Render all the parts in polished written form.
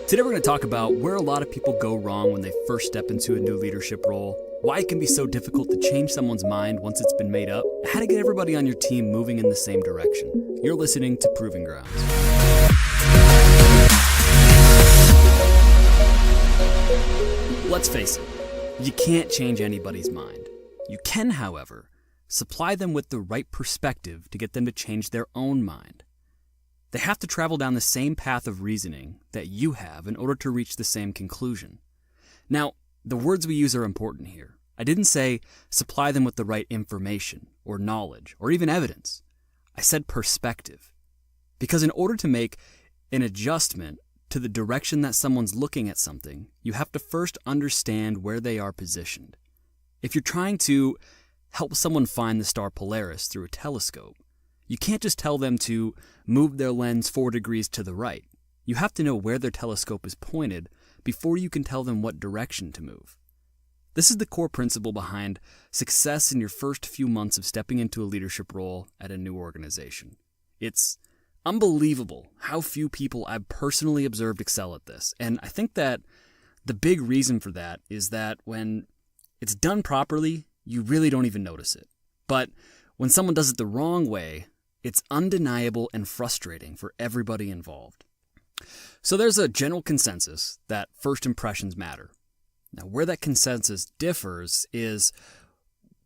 Today we're going to talk about where a lot of people go wrong when they first step into a new leadership role, why it can be so difficult to change someone's mind once it's been made up, and how to get everybody on your team moving in the same direction. You're listening to Proving Grounds. Let's face it, you can't change anybody's mind. You can, however, supply them with the right perspective to get them to change their own mind. They have to travel down the same path of reasoning that you have in order to reach the same conclusion. Now, the words we use are important here. I didn't say supply them with the right information or knowledge or even evidence. I said perspective. Because in order to make an adjustment to the direction that someone's looking at something, you have to first understand where they are positioned. If you're trying to help someone find the star Polaris through a telescope, you can't just tell them to move their lens 4 degrees to the right. You have to know where their telescope is pointed before you can tell them what direction to move. This is the core principle behind success in your first few months of stepping into a leadership role at a new organization. It's unbelievable how few people I've personally observed excel at this, and I think that the big reason for that is that when it's done properly, you really don't even notice it. But when someone does it the wrong way, it's undeniable and frustrating for everybody involved. So there's a general consensus that first impressions matter. Now, where that consensus differs is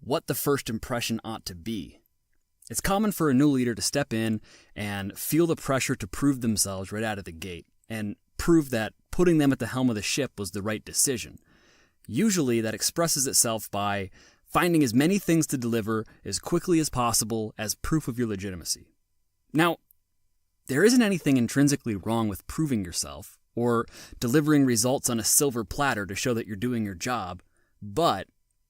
what the first impression ought to be. It's common for a new leader to step in and feel the pressure to prove themselves right out of the gate and prove that putting them at the helm of the ship was the right decision. Usually that expresses itself by finding as many things to deliver as quickly as possible as proof of your legitimacy. Now, there isn't anything intrinsically wrong with proving yourself or delivering results on a silver platter to show that you're doing your job, but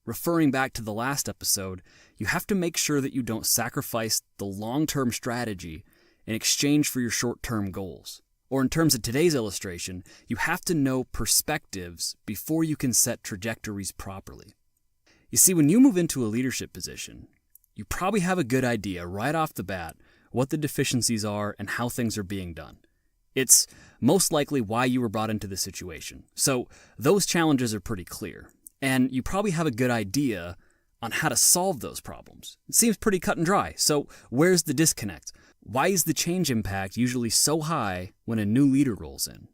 referring back to the last episode, you have to make sure that you don't sacrifice the long-term strategy in exchange for your short-term goals. Or in terms of today's illustration, you have to know perspectives before you can set trajectories properly. You see, when you move into a leadership position, you probably have a good idea right off the bat what the deficiencies are and how things are being done. It's most likely why you were brought into the situation. So those challenges are pretty clear. And you probably have a good idea on how to solve those problems. It seems pretty cut and dry. So where's the disconnect? Why is the change impact usually so high when a new leader rolls in?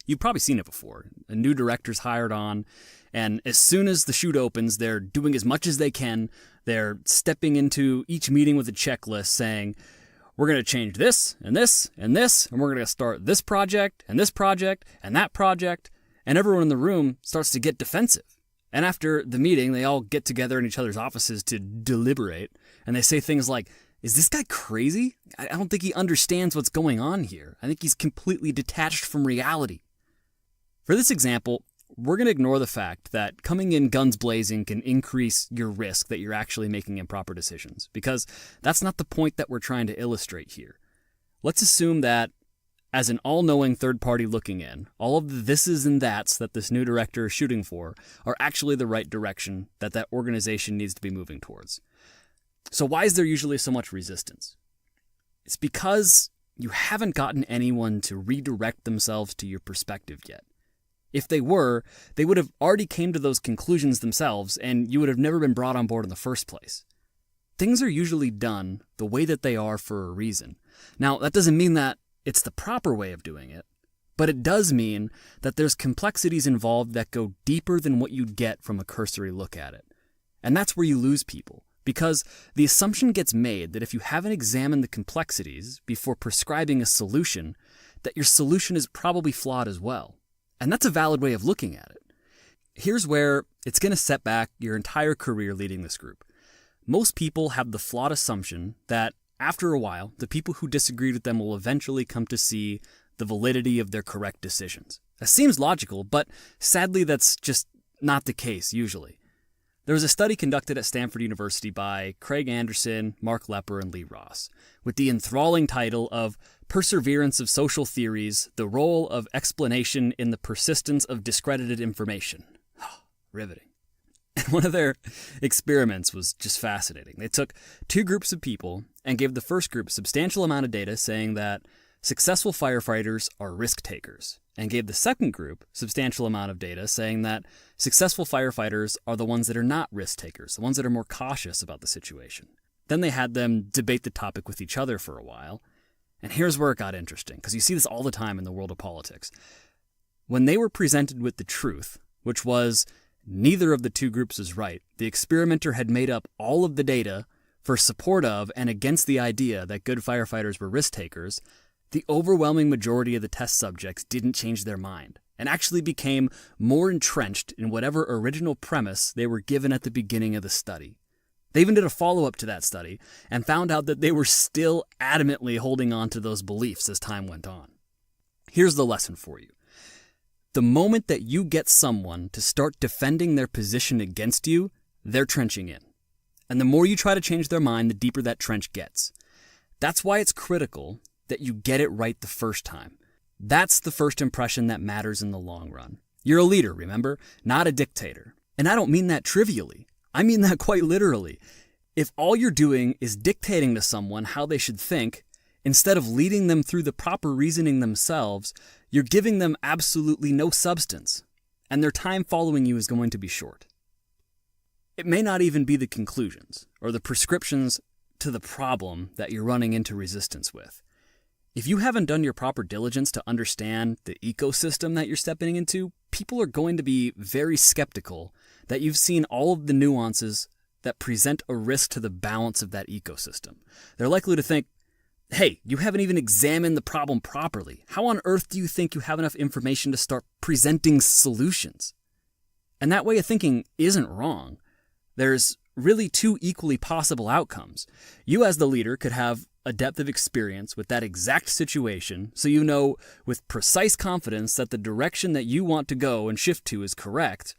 You've probably seen it before. A new director's hired on, and as soon as the chute opens, they're doing as much as they can. They're stepping into each meeting with a checklist saying, we're going to change this, and this, and this, and we're going to start this project, and this project, and that project, and everyone in the room starts to get defensive. And after the meeting, they all get together in each other's offices to deliberate, and they say things like, is this guy crazy? I don't think he understands what's going on here. I think he's completely detached from reality. For this example, we're going to ignore the fact that coming in guns blazing can increase your risk that you're actually making improper decisions, because that's not the point that we're trying to illustrate here. Let's assume that, as an all-knowing third party looking in, all of the thises and that's that this new director is shooting for are actually the right direction that organization needs to be moving towards. So why is there usually so much resistance? It's because you haven't gotten anyone to redirect themselves to your perspective yet. If they were, they would have already came to those conclusions themselves, and you would have never been brought on board in the first place. Things are usually done the way that they are for a reason. Now, that doesn't mean that it's the proper way of doing it, but it does mean that there's complexities involved that go deeper than what you'd get from a cursory look at it. And that's where you lose people, because the assumption gets made that if you haven't examined the complexities before prescribing a solution, that your solution is probably flawed as well. And that's a valid way of looking at it. Here's where it's going to set back your entire career leading this group. Most people have the flawed assumption that after a while, the people who disagreed with them will eventually come to see the validity of their correct decisions. That seems logical, but sadly that's just not the case usually. There was a study conducted at Stanford University by Craig Anderson, Mark Lepper, and Lee Ross, with the enthralling title of Perseverance of Social Theories, the Role of Explanation in the Persistence of Discredited Information. Riveting. And one of their experiments was just fascinating. They took two groups of people and gave the first group a substantial amount of data saying that successful firefighters are risk takers, and gave the second group substantial amount of data saying that successful firefighters are the ones that are not risk takers, the ones that are more cautious about the situation. Then they had them debate the topic with each other for a while, and here's where it got interesting, because you see this all the time in the world of politics. When they were presented with the truth, which was neither of the two groups is right, the experimenter had made up all of the data for support of and against the idea that good firefighters were risk takers, the overwhelming majority of the test subjects didn't change their mind and actually became more entrenched in whatever original premise they were given at the beginning of the study. They even did a follow-up to that study and found out that they were still adamantly holding on to those beliefs as time went on. Here's the lesson for you. The moment that you get someone to start defending their position against you, they're trenching in. And the more you try to change their mind, the deeper that trench gets. That's why it's critical that you get it right the first time. That's the first impression that matters in the long run. You're a leader, remember? Not a dictator. And I don't mean that trivially. I mean that quite literally. If all you're doing is dictating to someone how they should think, instead of leading them through the proper reasoning themselves, you're giving them absolutely no substance, and their time following you is going to be short. It may not even be the conclusions or the prescriptions to the problem that you're running into resistance with. If you haven't done your proper diligence to understand the ecosystem that you're stepping into, people are going to be very skeptical that you've seen all of the nuances that present a risk to the balance of that ecosystem. They're likely to think, hey, you haven't even examined the problem properly. How on earth do you think you have enough information to start presenting solutions? And that way of thinking isn't wrong. There's really two equally possible outcomes. You as the leader could have a depth of experience with that exact situation, so you know with precise confidence that the direction that you want to go and shift to is correct,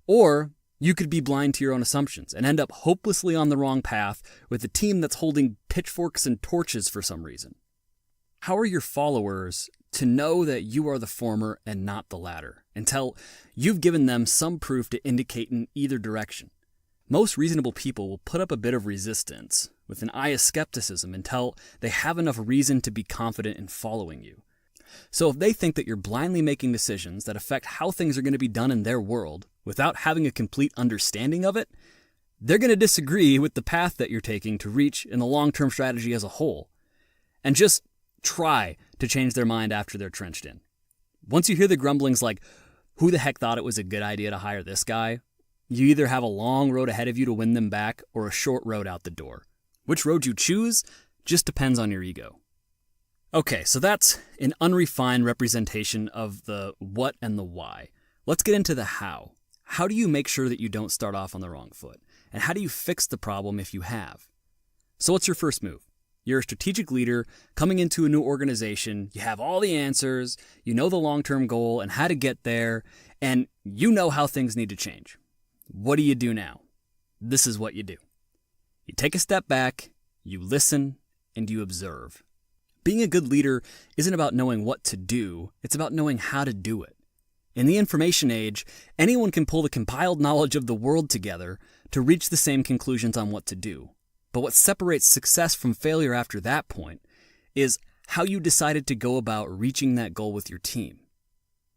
or you could be blind to your own assumptions and end up hopelessly on the wrong path with a team that's holding pitchforks and torches for some reason. How are your followers to know that you are the former and not the latter until you've given them some proof to indicate in either direction? Most reasonable people will put up a bit of resistance with an eye of skepticism until they have enough reason to be confident in following you. So if they think that you're blindly making decisions that affect how things are going to be done in their world without having a complete understanding of it, they're going to disagree with the path that you're taking to reach in the long-term strategy as a whole, and just try to change their mind after they're trenched in. Once you hear the grumblings like, who the heck thought it was a good idea to hire this guy? You either have a long road ahead of you to win them back or a short road out the door. Which road you choose just depends on your ego. Okay, so that's an unrefined representation of the what and the why. Let's get into the how. How do you make sure that you don't start off on the wrong foot? And how do you fix the problem if you have? So what's your first move? You're a strategic leader coming into a new organization. You have all the answers. You know the long-term goal and how to get there. And you know how things need to change. What do you do now? This is what you do. You take a step back, you listen, and you observe. Being a good leader isn't about knowing what to do, it's about knowing how to do it. In the information age, anyone can pull the compiled knowledge of the world together to reach the same conclusions on what to do. But what separates success from failure after that point is how you decided to go about reaching that goal with your team.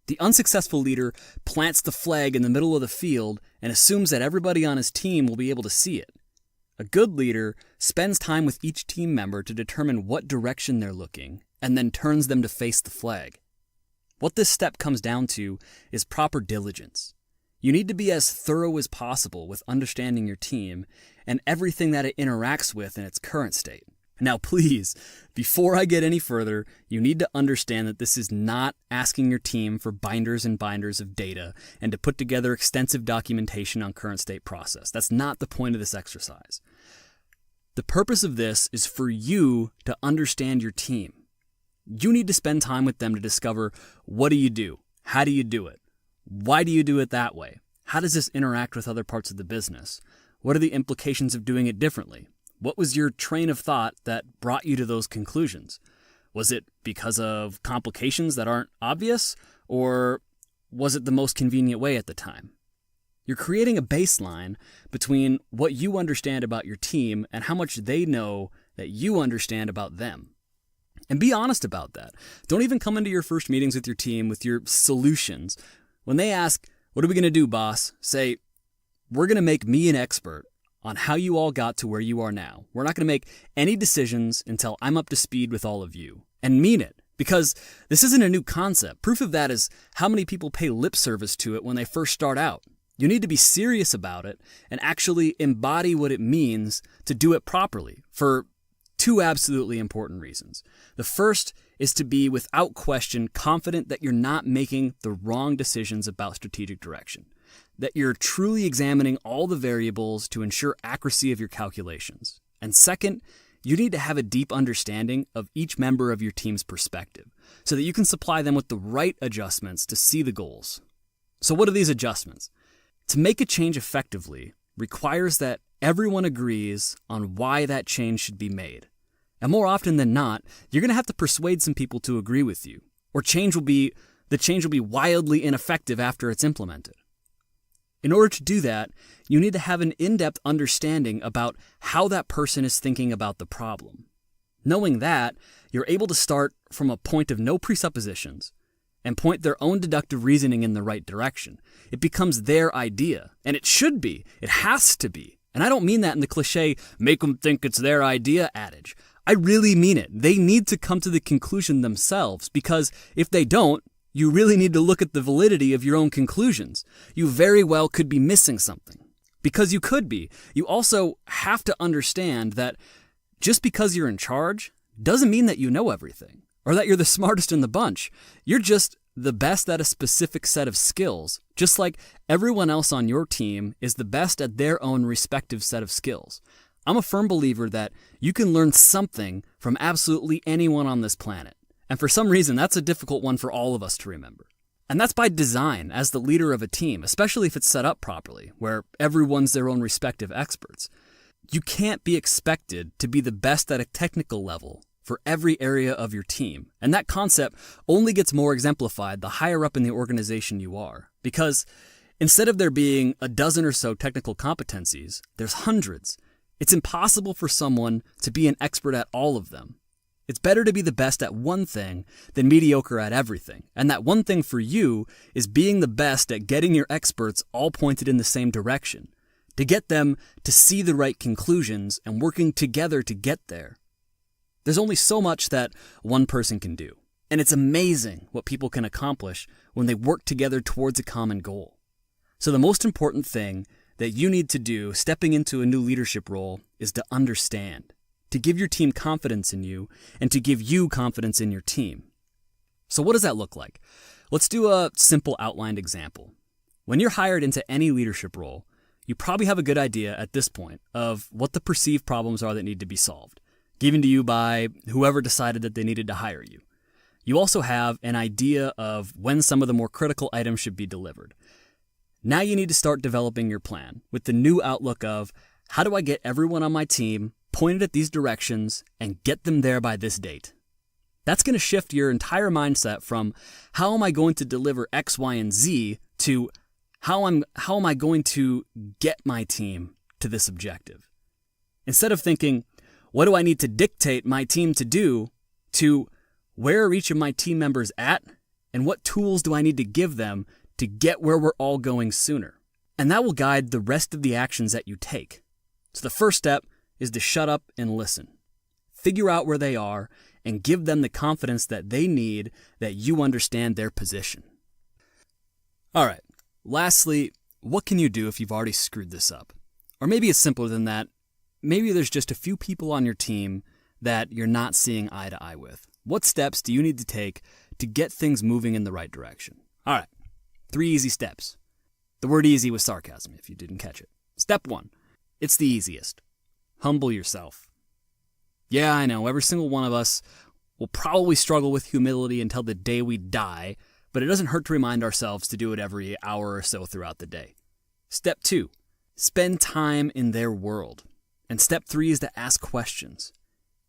The unsuccessful leader plants the flag in the middle of the field and assumes that everybody on his team will be able to see it. A good leader spends time with each team member to determine what direction they're looking and then turns them to face the flag. What this step comes down to is proper diligence. You need to be as thorough as possible with understanding your team and everything that it interacts with in its current state. Now, please, before I get any further, you need to understand that this is not asking your team for binders and binders of data and to put together extensive documentation on current state process. That's not the point of this exercise. The purpose of this is for you to understand your team. You need to spend time with them to discover, what do you do? How do you do it? Why do you do it that way? How does this interact with other parts of the business? What are the implications of doing it differently? What was your train of thought that brought you to those conclusions? Was it because of complications that aren't obvious, or was it the most convenient way at the time? You're creating a baseline between what you understand about your team and how much they know that you understand about them. And be honest about that. Don't even come into your first meetings with your team with your solutions. When they ask, "What are we going to do, boss?" say, "We're going to make me an expert on how you all got to where you are now. We're not going to make any decisions until I'm up to speed with all of you." And mean it, because this isn't a new concept. Proof of that is how many people pay lip service to it when they first start out. You need to be serious about it and actually embody what it means to do it properly for two absolutely important reasons. The first is to be, without question, confident that you're not making the wrong decisions about strategic direction, that you're truly examining all the variables to ensure accuracy of your calculations. And second, you need to have a deep understanding of each member of your team's perspective so that you can supply them with the right adjustments to see the goals. So what are these adjustments? To make a change effectively requires that everyone agrees on why that change should be made. And more often than not, you're going to have to persuade some people to agree with you, or the change will be wildly ineffective after it's implemented. In order to do that, you need to have an in-depth understanding about how that person is thinking about the problem. Knowing that, you're able to start from a point of no presuppositions and point their own deductive reasoning in the right direction. It becomes their idea, and it should be. It has to be. And I don't mean that in the cliche, "make them think it's their idea" adage. I really mean it. They need to come to the conclusion themselves, because if they don't, you really need to look at the validity of your own conclusions. You very well could be missing something. Because you could be. You also have to understand that just because you're in charge doesn't mean that you know everything, or that you're the smartest in the bunch. You're just the best at a specific set of skills, just like everyone else on your team is the best at their own respective set of skills. I'm a firm believer that you can learn something from absolutely anyone on this planet. And for some reason, that's a difficult one for all of us to remember. And that's by design as the leader of a team, especially if it's set up properly, where everyone's their own respective experts. You can't be expected to be the best at a technical level for every area of your team. And that concept only gets more exemplified the higher up in the organization you are. Because instead of there being a dozen or so technical competencies, there's hundreds. It's impossible for someone to be an expert at all of them. It's better to be the best at one thing than mediocre at everything. And that one thing for you is being the best at getting your experts all pointed in the same direction, to get them to see the right conclusions and working together to get there. There's only so much that one person can do. And it's amazing what people can accomplish when they work together towards a common goal. So the most important thing that you need to do stepping into a new leadership role is to understand, to give your team confidence in you, and to give you confidence in your team. So what does that look like? Let's do a simple outlined example. When you're hired into any leadership role, you probably have a good idea at this point of what the perceived problems are that need to be solved, given to you by whoever decided that they needed to hire you. You also have an idea of when some of the more critical items should be delivered. Now you need to start developing your plan with the new outlook of, how do I get everyone on my team pointed at these directions and get them there by this date? That's going to shift your entire mindset from how am I going to deliver X, Y, and Z to how am I going to get my team to this objective? Instead of thinking, what do I need to dictate my team to do, to where are each of my team members at and what tools do I need to give them to get where we're all going sooner. And that will guide the rest of the actions that you take. So the first step is to shut up and listen. Figure out where they are and give them the confidence that they need that you understand their position. All right, lastly, what can you do if you've already screwed this up? Or maybe it's simpler than that. Maybe there's just a few people on your team that you're not seeing eye to eye with. What steps do you need to take to get things moving in the right direction? All right. 3 easy steps. The word easy was sarcasm, if you didn't catch it. Step 1. It's the easiest. Humble yourself. Yeah, I know, every single one of us will probably struggle with humility until the day we die, but it doesn't hurt to remind ourselves to do it every hour or so throughout the day. Step 2. Spend time in their world. And step 3 is to ask questions.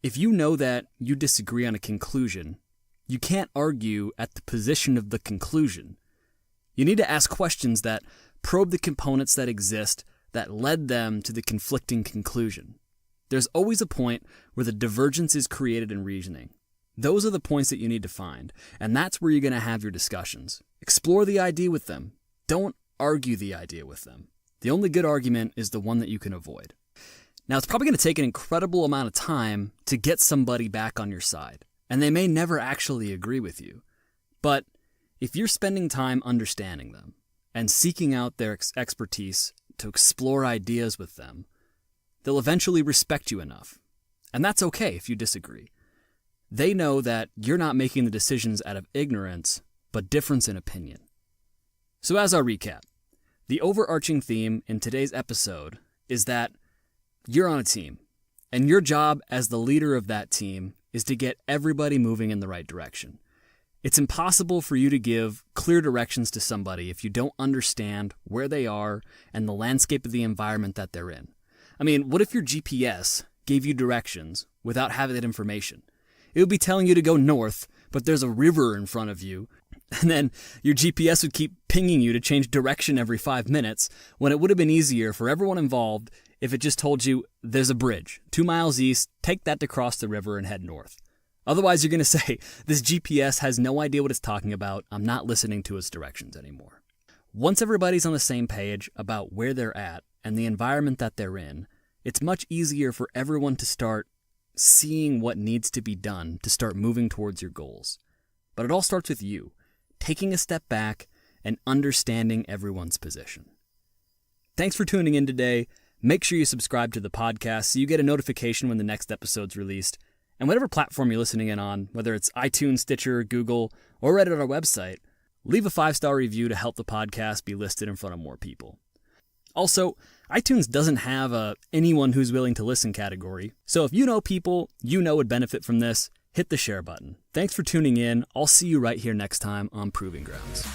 If you know that you disagree on a conclusion, you can't argue at the position of the conclusion. You need to ask questions that probe the components that exist that led them to the conflicting conclusion. There's always a point where the divergence is created in reasoning. Those are the points that you need to find, and that's where you're going to have your discussions. Explore the idea with them. Don't argue the idea with them. The only good argument is the one that you can avoid. Now, it's probably going to take an incredible amount of time to get somebody back on your side, and they may never actually agree with you. But if you're spending time understanding them and seeking out their expertise to explore ideas with them, they'll eventually respect you enough. And that's okay if you disagree. They know that you're not making the decisions out of ignorance, but difference in opinion. So as our recap, the overarching theme in today's episode is that you're on a team, and your job as the leader of that team is to get everybody moving in the right direction. It's impossible for you to give clear directions to somebody if you don't understand where they are and the landscape of the environment that they're in. I mean, what if your GPS gave you directions without having that information? It would be telling you to go north, but there's a river in front of you, and then your GPS would keep pinging you to change direction every 5 minutes, when it would have been easier for everyone involved if it just told you there's a bridge 2 miles east, take that to cross the river and head north. Otherwise, you're going to say, this GPS has no idea what it's talking about, I'm not listening to its directions anymore. Once everybody's on the same page about where they're at and the environment that they're in, it's much easier for everyone to start seeing what needs to be done to start moving towards your goals. But it all starts with you, taking a step back and understanding everyone's position. Thanks for tuning in today. Make sure you subscribe to the podcast so you get a notification when the next episode's released. And whatever platform you're listening in on, whether it's iTunes, Stitcher, Google, or right at our website, leave a 5-star review to help the podcast be listed in front of more people. Also, iTunes doesn't have a anyone who's willing to listen category, so if you know people you know would benefit from this, hit the share button. Thanks for tuning in. I'll see you right here next time on Proving Grounds.